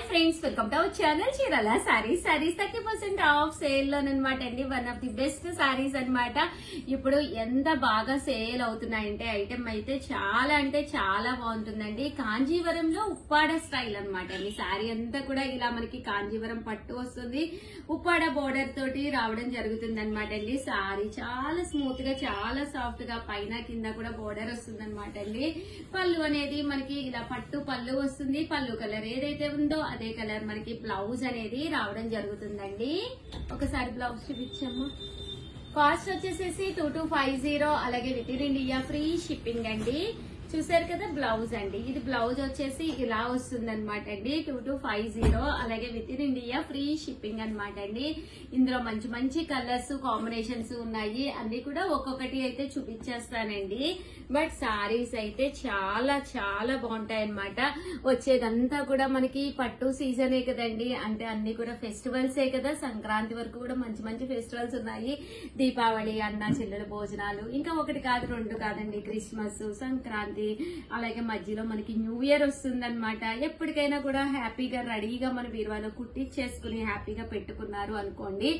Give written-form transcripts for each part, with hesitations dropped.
Friends, welcome to our channel Chirala saris 30% off sale లోనమాట అండి. One of the best saris అన్నమాట. ఇప్పుడు ఎంత బాగా సేల్ అవుతున్నాయంటే ఐటమ్ అయితే చాలా అంటే చాలా బాగుంటుందండి. కాంజీవరంలో ఉప్పాడ స్టైల్ అన్నమాట అండి. సారీ అంతా కూడా ఇలా మనకి కాంజీవరం పట్టు వస్తుంది, ఉప్పాడ బోర్డర్ తోటి రావడం జరుగుతుంది అనమాట అండి. సారీ చాలా స్మూత్ గా, చాలా సాఫ్ట్ గా పైన కింద కూడా బోర్డర్ వస్తుంది అనమాట అండి. పళ్ళు అనేది మనకి ఇలా పట్టు పళ్ళు వస్తుంది. పళ్ళు కలర్ ఏదైతే ఉందో అదే కలర్ మనకి బ్లౌజ్ అనేది రావడం జరుగుతుందండి. ఒకసారి బ్లౌజ్ చూపించమ్మా. కాస్ట్ వచ్చేసేసి 2250, అలాగే with in India free shipping అండి. చూసారు కదా బ్లౌజ్ అండి. ఇది బ్లౌజ్ వచ్చేసి ఇలా వస్తుంది అనమాట అండి. 2250, అలాగే with in India free shipping అనమాట అండి. ఇందులో మంచి మంచి కలర్స్ కాంబినేషన్స్ ఉన్నాయి. అన్ని కూడా ఒక్కొక్కటి అయితే చూపించేస్తానండి. బట్ సారీస్ అయితే చాలా చాలా బాగుంటాయి అనమాట. వచ్చేదంతా కూడా మనకి పట్టు సీజనే కదండి. అంటే అన్ని కూడా ఫెస్టివల్సే కదా. సంక్రాంతి వరకు కూడా మంచి మంచి ఫెస్టివల్స్ ఉన్నాయి. దీపావళి, అన్న చెల్లెల భోజనాలు, ఇంకా ఒకటి కాదు రెండు కాదండి. క్రిస్మస్, సంక్రాంతి, అలాగే మధ్యలో మనకి న్యూ ఇయర్ వస్తుందన్నమాట. ఎప్పటికైనా కూడా హ్యాపీగా రెడీగా మన బీరువాలో కుట్టించేసుకుని హ్యాపీగా పెట్టుకున్నారు అనుకోండి,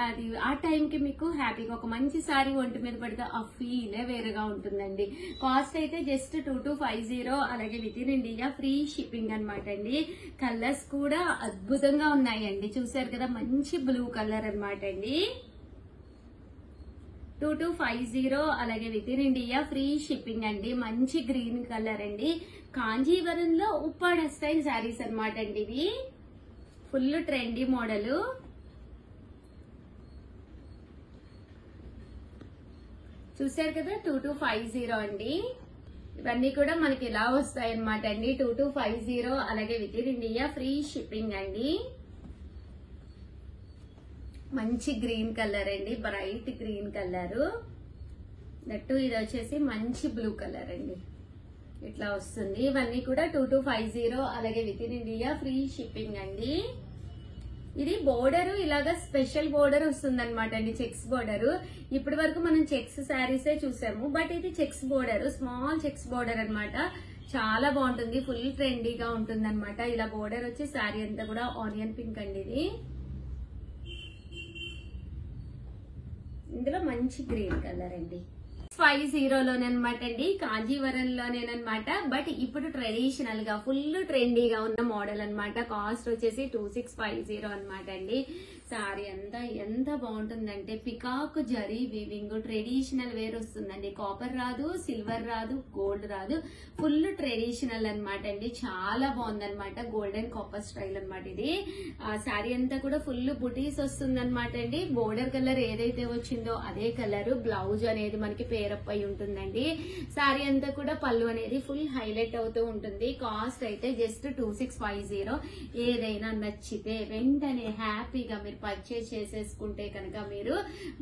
అది ఆ టైంకి మీకు హ్యాపీగా ఒక మంచి సారీ ఒంటి మీద పడితే ఆ ఫీలే వేరేగా ఉంటుందండి. కాస్ట్ అయితే జస్ట్ 2250, అలాగే with in India free shipping అనమాట అండి. కలర్స్ కూడా అద్భుతంగా ఉన్నాయండి. చూసారు కదా, మంచి బ్లూ కలర్ అనమాట అండి. 2250, అలాగే with in India free shipping అండి. మంచి గ్రీన్ కలర్ అండి. కాంజీవరంలో ఉప్పాడ స్టైల్ శారీస్ అనమాట అండి. ఇవి ఫుల్ ట్రెండీ మోడల్. చూసారు కదా 2250 అండి. ఇవన్నీ కూడా మనకి ఇలా వస్తాయి అనమాట అండి. 2250, అలాగే with in India free shipping అండి. మంచి గ్రీన్ కలర్ అండి, బ్రైట్ గ్రీన్ కలర్. దట్టు ఇది వచ్చేసి మంచి బ్లూ కలర్ అండి. ఇట్లా వస్తుంది. ఇవన్నీ కూడా 2250, అలాగే with in India free shipping అండి. ఇది బోర్డర్ ఇలాగా స్పెషల్ బోర్డర్ వస్తుంది అనమాట అండి. Checks border. ఇప్పటి వరకు మనం చెక్స్ శారీసే చూసాము, బట్ ఇది checks border, small checks border అనమాట. చాలా బాగుంటుంది. ఫుల్ ట్రెండీగా ఉంటుంది అనమాట. ఇలా బోర్డర్ వచ్చి శారీ అంతా కూడా ఆనియన్ పింక్ అండి. ఇది ఇందులో మంచి గ్రీన్ కలర్ అండి. 50లోనమాట అండి. కాంజీవరంలోనేనమాట. బట్ ఇప్పుడు ట్రెడిషనల్ గా ఫుల్ ట్రెండీగా ఉన్న మోడల్ అనమాట. కాస్ట్ వచ్చేసి 2650 అనమాట అండి. సారీ అంతా ఎంత బాగుంటుందంటే peacock zari weaving, traditional wear వస్తుందండి. కాపర్ రాదు, సిల్వర్ రాదు, గోల్డ్ రాదు, ఫుల్ ట్రెడిషనల్ అనమాట అండి. చాలా బాగుందనమాట. గోల్డెన్ కాపర్ స్టైల్ అనమాట ఇది. సారీ అంతా కూడా ఫుల్ బుటీస్ వస్తుంది అనమాట అండి. బోర్డర్ కలర్ ఏదైతే వచ్చిందో అదే కలర్. బ్లౌజ్ అనేది మనకి పేరప్ అయి ఉంటుందండి. సారీ అంతా కూడా పళ్ళు అనేది ఫుల్ హైలైట్ అవుతూ ఉంటుంది. కాస్ట్ అయితే జస్ట్ 2650. ఏదైనా నచ్చితే వెంటనే హ్యాపీగా మీరు పర్చేస్ చేసేసుకుంటే కనుక మీరు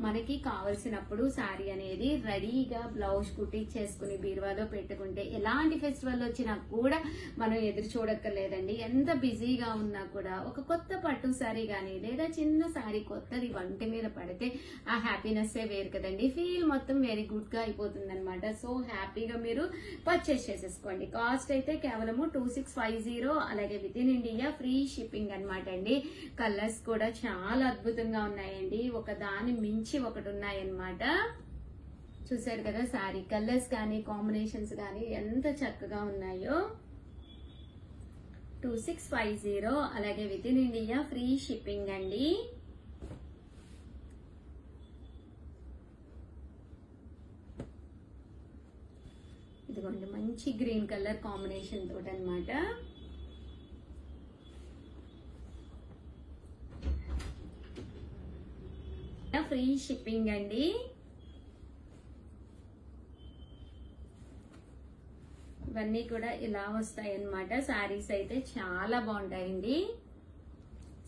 మనకి కావలసినప్పుడు సారీ అనేది రెడీగా బ్లౌజ్ కుట్టించేసుకుని బీరువాలో పెట్టుకుంటే ఎలాంటి ఫెస్టివల్ వచ్చినా కూడా మనం ఎదురు చూడక్కర్లేదండి. ఎంత బిజీగా ఉన్నా కూడా ఒక కొత్త పట్టు సారీ గానీ లేదా చిన్న సారీ కొత్తది వంటి మీద పడితే ఆ హ్యాపీనెస్ వేరు కదండి. ఫీల్ మొత్తం వెరీ గుడ్ గా అయిపోతుంది అనమాట. సో హ్యాపీగా మీరు పర్చేస్ చేసేసుకోండి. కాస్ట్ అయితే కేవలము 2650, అలాగే with in India free shipping అనమాట అండి. కలర్స్ కూడా చాలా అద్భుతంగా ఉన్నాయండి. ఒక దాని మించి ఒకటి ఉన్నాయన్నమాట. చూసారు కదా సారీ కలర్స్ కానీ కాంబినేషన్స్ కానీ ఎంత చక్కగా ఉన్నాయో. 2650, అలాగే with in India free shipping అండి. ఇదిగోండి మంచి గ్రీన్ కలర్ కాంబినేషన్ తోటి అనమాట. ఫ్రీ షిప్పింగ్ అండి. ఇవన్నీ కూడా ఇలా వస్తాయి అన్నమాట. సారీస్ అయితే చాలా బాగుంటాయండి.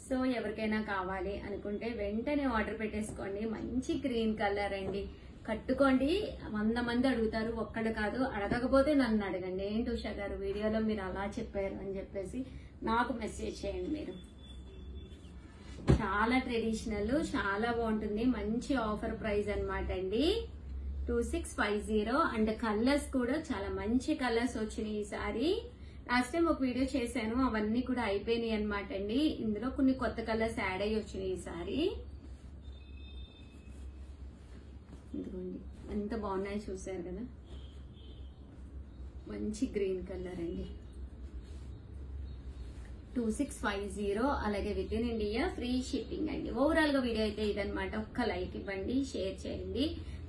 సో ఎవరికైనా కావాలి అనుకుంటే వెంటనే ఆర్డర్ పెట్టేసుకోండి. మంచి గ్రీన్ కలర్ అండి. కట్టుకోండి. 100 మంది అడుగుతారు, ఒక్కడు కాదు. అడగకపోతే నన్ను అడగండి, ఏంటి ఉషా గారు వీడియోలో మీరు అలా చెప్పారు అని చెప్పేసి నాకు మెసేజ్ చేయండి మీరు. చాలా ట్రెడిషనల్, చాలా బాగుంటుంది. మంచి ఆఫర్ ప్రైస్ అనమాట అండి. 2650 అండ్ కలర్స్ కూడా చాలా మంచి కలర్స్ వచ్చినాయి. ఈ సారీ లాస్ట్ టైం ఒక వీడియో చేశాను, అవన్నీ కూడా అయిపోయినాయి అనమాట అండి. ఇందులో కొన్ని కొత్త కలర్స్ యాడ్ అయ్యి వచ్చినాయి ఈసారి. ఇదిగోండి ఎంత బాగున్నాయి చూసారు కదా, మంచి గ్రీన్ కలర్ అండి. 2650 అలాగే with in India free shipping అండి. ఓవరాల్ గా వీడియో అయితే ఇదనమాట. ఒక్క లైక్ ఇవ్వండి, షేర్ చేయండి,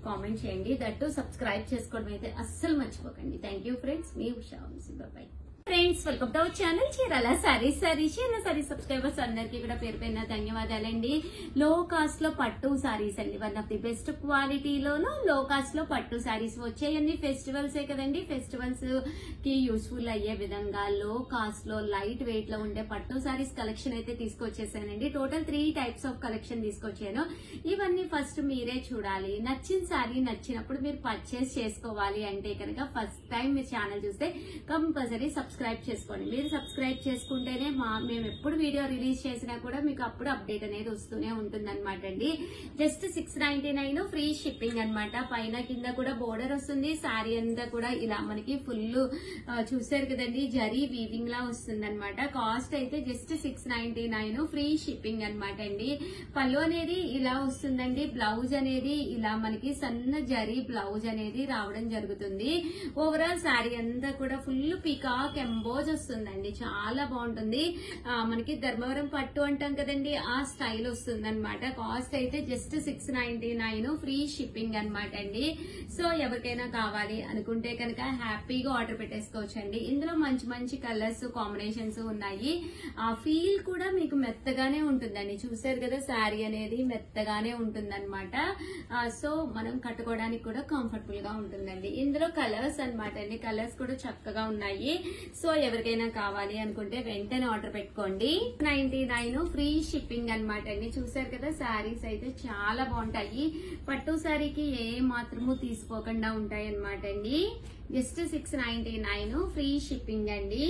కామెంట్ చేయండి, దట్టు సబ్స్క్రైబ్ చేసుకోవడం అయితే అస్సలు మర్చిపోకండి. థ్యాంక్ యూ ఫ్రెండ్స్, మీ Usha Vamshi. Bye friends, welcome to our channel Chirala sarees. Chirala subscribers అందరికీ కూడా పేరు పైన ధన్యవాదాలండి. లో కాస్ట్ లో పట్టు సారీస్ అండి, వన్ ఆఫ్ ది బెస్ట్ క్వాలిటీలోను లో కాస్ట్ లో పట్టు సారీస్ వచ్చాయండి. ఫెస్టివల్సే కదండి, ఫెస్టివల్స్ కి యూస్ఫుల్ అయ్యే విధంగా లో కాస్ట్ లో లైట్ వెయిట్ లో ఉండే పట్టు సారీస్ కలెక్షన్ అయితే తీసుకొచ్చేసానండి. టోటల్ 3 టైప్స్ ఆఫ్ కలెక్షన్ తీసుకొచ్చాను. ఇవన్నీ ఫస్ట్ మీరే చూడాలి. నచ్చిన సారీ నచ్చినప్పుడు మీరు పర్చేస్ చేసుకోవాలి అంటే కనుక ఫస్ట్ టైం మీరు ఛానల్ చూస్తే కంపల్సరీ సబ్స్క్రైబ్ చేసుకోండి. మీరు సబ్స్క్రైబ్ చేసుకుంటేనే మేము ఎప్పుడు వీడియో రిలీజ్ చేసినా కూడా మీకు అప్పుడు అప్డేట్ అనేది వస్తూనే ఉంటుంది అనమాట అండి. జస్ట్ 699 ఫ్రీ షిప్పింగ్ అనమాట. పైన కింద కూడా బోర్డర్ వస్తుంది. శారీ అంతా కూడా ఇలా మనకి ఫుల్ చూసారు కదండి, జరీ వీవింగ్ లా వస్తుంది అనమాట. కాస్ట్ అయితే జస్ట్ 699 ఫ్రీ షిప్పింగ్ అనమాట అండి. పళ్ళు అనేది ఇలా వస్తుందండి. బ్లౌజ్ అనేది ఇలా మనకి సన్న జరీ బ్లౌజ్ అనేది రావడం జరుగుతుంది. ఓవరాల్ శారీ అంతా కూడా ఫుల్ పీకాక్ ఎంబోజ్ వస్తుందండి, చాలా బాగుంటుంది. మనకి ధర్మవరం పట్టు అంటాం కదండి, ఆ స్టైల్ వస్తుంది అనమాట. కాస్ట్ అయితే జస్ట్ 699 ఫ్రీ షిప్పింగ్ అనమాట అండి. సో ఎవరికైనా కావాలి అనుకుంటే కనుక హ్యాపీగా ఆర్డర్ పెట్టేసుకోవచ్చండి. ఇందులో మంచి మంచి కలర్స్ కాంబినేషన్స్ ఉన్నాయి. ఆ ఫీల్ కూడా మీకు మెత్తగానే ఉంటుందండి. చూసారు కదా, శారీ అనేది మెత్తగానే ఉంటుంది అనమాట. సో మనం కట్టుకోవడానికి కూడా కంఫర్టబుల్ గా ఉంటుందండి. ఇందులో కలర్స్ అనమాట అండి, కలర్స్ కూడా చక్కగా ఉన్నాయి. సో ఎవరికైనా కావాలి అనుకుంటే వెంటనే ఆర్డర్ పెట్టుకోండి. 99 ఫ్రీ షిప్పింగ్ అనమాట అండి. చూసారు కదా, శారీస్ అయితే చాలా బాగుంటాయి. పట్టు శారీకి ఏ మాత్రము తీసుకోకుండా ఉంటాయి అనమాట అండి. జస్ట్ 699 ఫ్రీ షిప్పింగ్ అండి.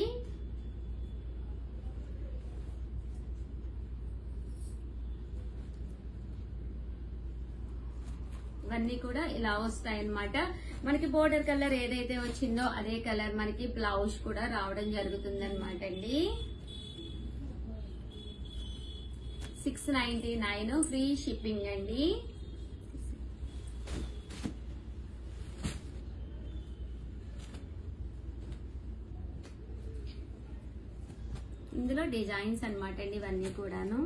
ఇవన్నీ కూడా ఇలా వస్తాయి అన్నమాట. మనకి బోర్డర్ కలర్ ఏదైతే వచ్చిందో అదే కలర్ మనకి బ్లౌజ్ కూడా రావడం జరుగుతుంది అనమాట అండి. 699 ఫ్రీ షిప్పింగ్ అండి. ఇందులో డిజైన్స్ అనమాట అండి ఇవన్నీ కూడాను.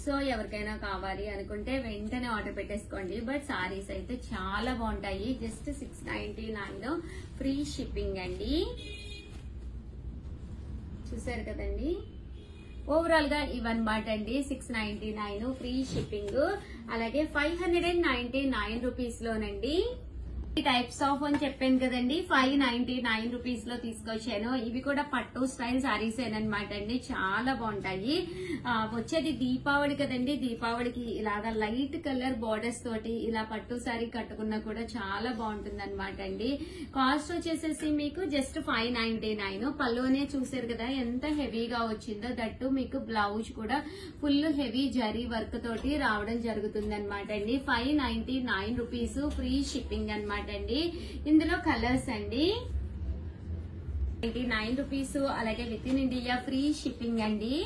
సో ఎవరికైనా కావాలి అనుకుంటే వెంటనే ఆర్డర్ పెట్టేసుకోండి. బట్ సారీస్ అయితే చాలా బాగుంటాయి. జస్ట్ 699 ఫ్రీ షిప్పింగ్ అండి. చూసారు కదండి, ఓవరాల్ గా ఇవన్నమాట అండి. 699 ఫ్రీ షిప్పింగ్. అలాగే 599 రూపీస్ లోనండి టైప్స్ ఆఫ్ అని చెప్పాను కదండి, 599 రూపీస్ లో తీసుకొచ్చాను. ఇవి కూడా పట్టు స్టైల్ సారీస్ అనమాట అండి, చాలా బాగుంటాయి. వచ్చేది దీపావళి కదండి, దీపావళికి ఇలాగా లైట్ కలర్ బోర్డర్స్ తోటి ఇలా పట్టు సారీ కట్టుకున్నా కూడా చాలా బాగుంటుంది అనమాట అండి. కాస్ట్ వచ్చేసేసి మీకు జస్ట్ 599. పళ్ళునే చూసారు కదా ఎంత హెవీగా వచ్చిందో, దట్టు మీకు బ్లౌజ్ కూడా ఫుల్ హెవీ జరీ వర్క్ తోటి రావడం జరుగుతుంది అనమాట అండి. 599 రూపీస్ ఫ్రీ షిప్పింగ్ అనమాట అండి. ఇందులో కలర్స్ అండి 99 రూపీస్. అలాగే with in India free shipping అండి.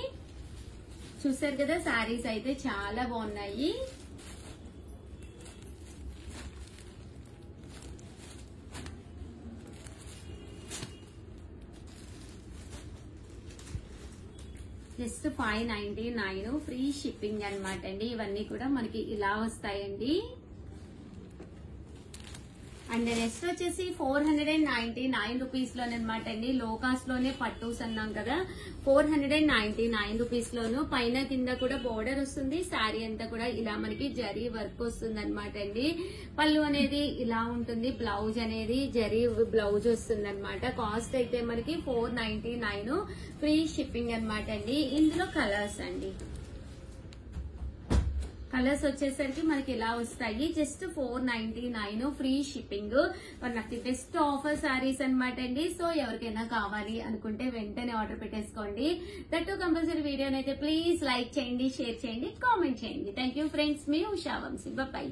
చూసారు కదా, శారీస్ అయితే చాలా బాగున్నాయి. జస్ట్ 599 ఫ్రీ షిప్పింగ్ అనమాట అండి. ఇవన్నీ కూడా మనకి ఇలా వస్తాయండి. అండ్ నెక్స్ట్ వచ్చేసి 499 రూపీస్ లోనమాట అండి. లో కాస్ట్ లోనే పట్టూస్ అన్నాం కదా, 499 రూపీస్ లోను పైన కింద కూడా బోర్డర్ వస్తుంది. శారీ అంతా కూడా ఇలా మనకి జరీ వర్క్ వస్తుంది అనమాట అండి. పళ్ళు అనేది ఇలా ఉంటుంది, బ్లౌజ్ అనేది జరీ బ్లౌజ్ వస్తుంది అనమాట. కాస్ట్ అయితే మనకి 499 ఫ్రీ షిప్పింగ్ అనమాట అండి. ఇందులో కలర్స్ అండి, కలర్స్ వచ్చేసరికి మనకి ఇలా వస్తాయి. Just 499 free shipping. One of the best offer saris అనమాట అండి. సో ఎవరికైనా కావాలి అనుకుంటే వెంటనే ఆర్డర్ పెట్టేసుకోండి. దట్టు కంపల్సరీ వీడియోని అయితే ప్లీజ్ లైక్ చేయండి, షేర్ చేయండి, కామెంట్ చేయండి. Thank you friends. మీ ఉషా వంశీ. బాయ్.